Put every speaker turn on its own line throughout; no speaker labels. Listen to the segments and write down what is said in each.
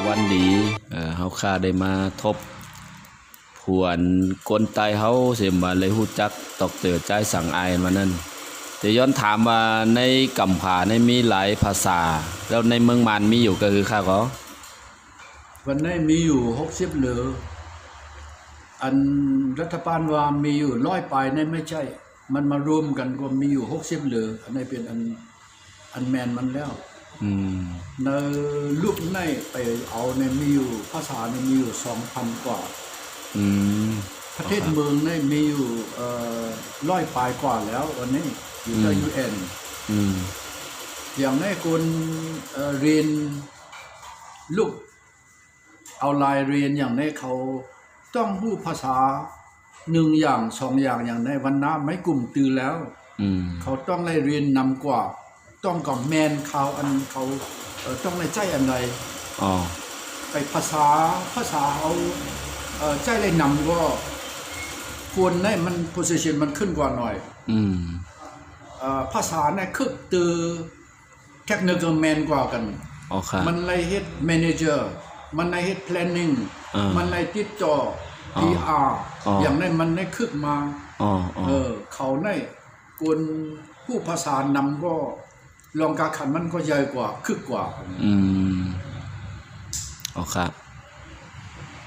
วันดีเฮาค่าได้มาทบผวนกลไตเฮาเสิมาเลยฮู้จักตอกเตอใจสั่งอายมานั่นแต่ย้อนถามว่าในกัมพาในมีหลายภาษาแล้วในเมืองมานมีอยู่ก็คือค่าก็
วันนี้มีอยู่60หรืออันรัฐบาลว่ามีอยู่100ปลายนี่ไม่ใช่มันมารวมกันก็มีอยู่60หรืออันนี้เป็นอันแมนมันแล้วในลูกในไปเอาในมีอยู่ภาษาในมีอยู่ 2,000 กว่าประเทศเมืองในมีอยู่100ปลายกว่าแล้ววันนี้อยู่ใน UN อย่างในคนเรียนลูกเอาลายเรียนอย่างในเขาต้องรู้ภาษา1อย่าง2อย่างอย่างในวันน้าไม่กลุ่มตื่นแล้วเขาต้องได้เรียนนำกว่าต้องกับแมนเขาอันเขาต้องในใจอันใดไปภาษาเอาใจได้นำก็ควรได้มัน position มันขึ้นกว่าหน่อยภาษาในคึกตือ technical man กว่ากันมันในเฮ็ด manager มันในเฮ็ด planning มันในติดต่อ PR อย่างนั้นมันในคึกมาเขาในคนผู้ภาษานำก็ลองการขันมันก็ใหญ่กว่าคึกกว่า
ครับ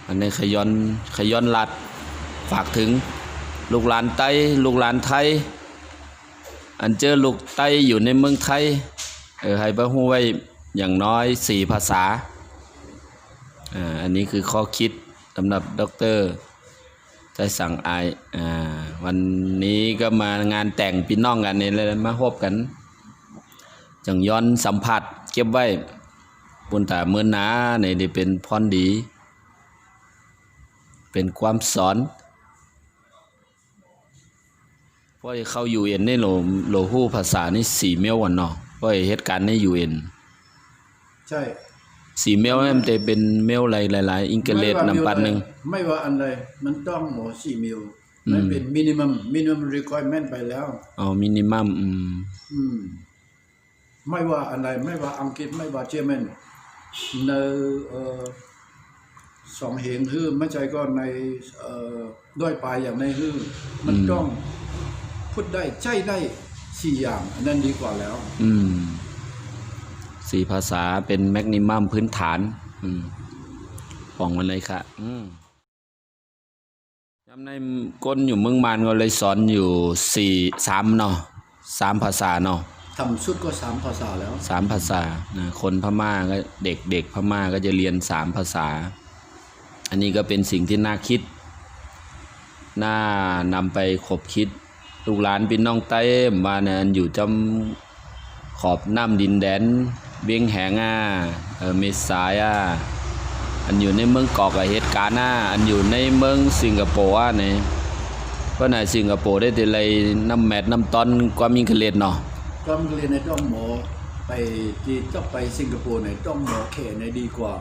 อันนี้ขย้อนลัดฝากถึงลูกหลานไต้ลูกหลานไทยอันเจอลูกไต้อยู่ในเมืองไทยให้บ่ฮู้ไว้อย่างน้อย4ภาษาอันนี้คือข้อคิดสำหรับดร.ใจสั่งอายวันนี้ก็มางานแต่งพี่น้องกันนี่เลยมาพบกันจังย้อนสัมผัสเก็บไว้บนตาเมื่อหนาในได้เป็นพรดีเป็นความสอนเพราะเข้า UN นี่โลฮู้ภาษานี่4เมลวันเนาะเพราะเหตุการณ์ใน UN
ใช่
4เมลมันจะเป็นเมลหลายๆอังกฤษนำปันนึง
ไม่ว่าอันใดมันต้องหมอ4เมลมันเป็น minimum requirement ไปแล้ว
minimum
ไม่ว่าอันใดไม่ว่าอังกฤษไม่ว่าเยอรมันใน2เหงฮื้อไม่ใช่ก็ในด้วยปลายอย่างในฮื้อมันต้องพูดได้ใจได้4อย่างอันนั้นดีกว่าแล้ว
4ภาษาเป็นแมกนิมัมพื้นฐานป้องมันเลยค่ะจำในก้นอยู่เมืองมานก็เลยสอนอยู่3เนาะ3ภาษาเนาะ
ทำสุดก็3ภาษาแล้ว
3ภาษานะคนพม่าก็เด็กพม่าก็จะเรียน3ภาษาอันนี้ก็เป็นสิ่งที่น่าคิดน่านำไปคบคิดลูกหลานพี่น้องไต้มาเนี่ยอยู่จำขอบน้ำดินแดนเวียงแหงเมษายอันอยู่ในเมืองกอกเหตุการณ์อันอยู่ในเมืองสิงคโปร์เนี่ยเพราะในสิงคโปร์ได้แต่ไรน้ำแมดน้ำตอนความมีกระเลดเนาะ
ความมีกระเลดในต้องหมอไปที่ต้องไปสิงคโปร์ในต้องหมอแข่ในดีกว่า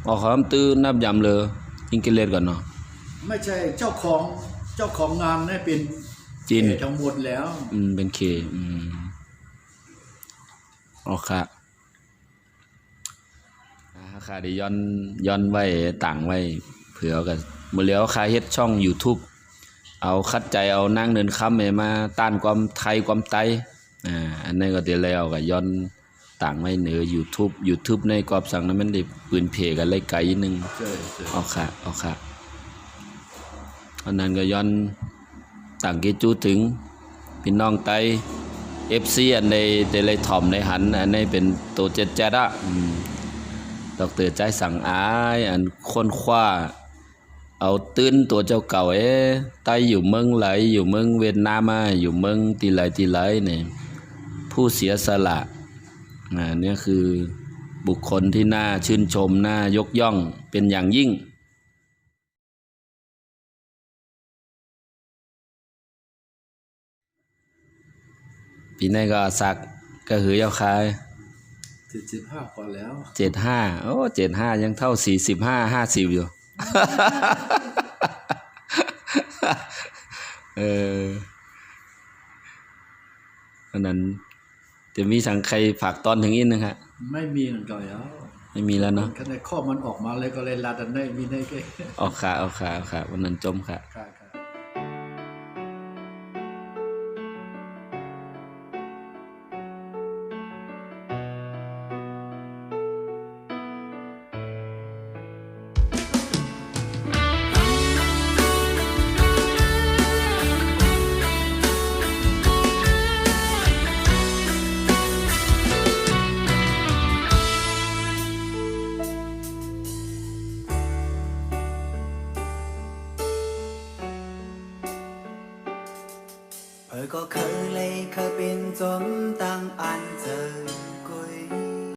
ออกคำตื้อนับยำเลยอิงกฤษก่อนเนาะ
ไม่ใช่เจ้าของงานนี่เป็น
จีน
ทั้งหมดแล้ว
เป็นเคค่ะค่ะได้ย้อนไว้ต่างไว้เผื่อกันเมื่อแล้วค่าเฮ็ดช่อง YouTube เอาคัดใจเอานั่งเดินค้ำมาต้านความไทยความไต้อันนี้ก็เดี๋ยวแล้วก็ย้อนต่างไว้เหนือ YouTube ในกรอบสั่งนั้นมันได้ปืนเพกันเลยไกลนึงค่ะอันนั้นก็ย้อนต่างกิจูถึงพี่น้องไต้ FC อันในแต่เลยถ่อมในหันอันนี้เป็นตัวเจ็ดดอกเตอใจสั่งอายอันค้นคว้าเอาตื้นตัวเจ้าเก่าไต้อยู่เมืองไหลอยู่เมืองเวียดนามอยู่เมืองตีไหลเนี่ยผู้เสียสละนี่คือบุคคลที่น่าชื่นชมน่ายกย่องเป็นอย่างยิ่งปีนี้ก็สักก็หือยาวคาย
75พอแล้ว
75โอ้75ยังเท่า45 50อยู่เพราะนั้นจะมีสังใครฝากตอนถึงอินนะครับ
ไม่มีเหมือนกันแล้ว
ไม่มีแล้วเนาะ
คะแนนข้อมันออกมาเลยก็เลยลาดันได้มีได้แค่
ออกขาวันนั้นจมค่ะ
ค่ะ
ก็เคยเลยเคยเป็นจมตั้งอันเจอ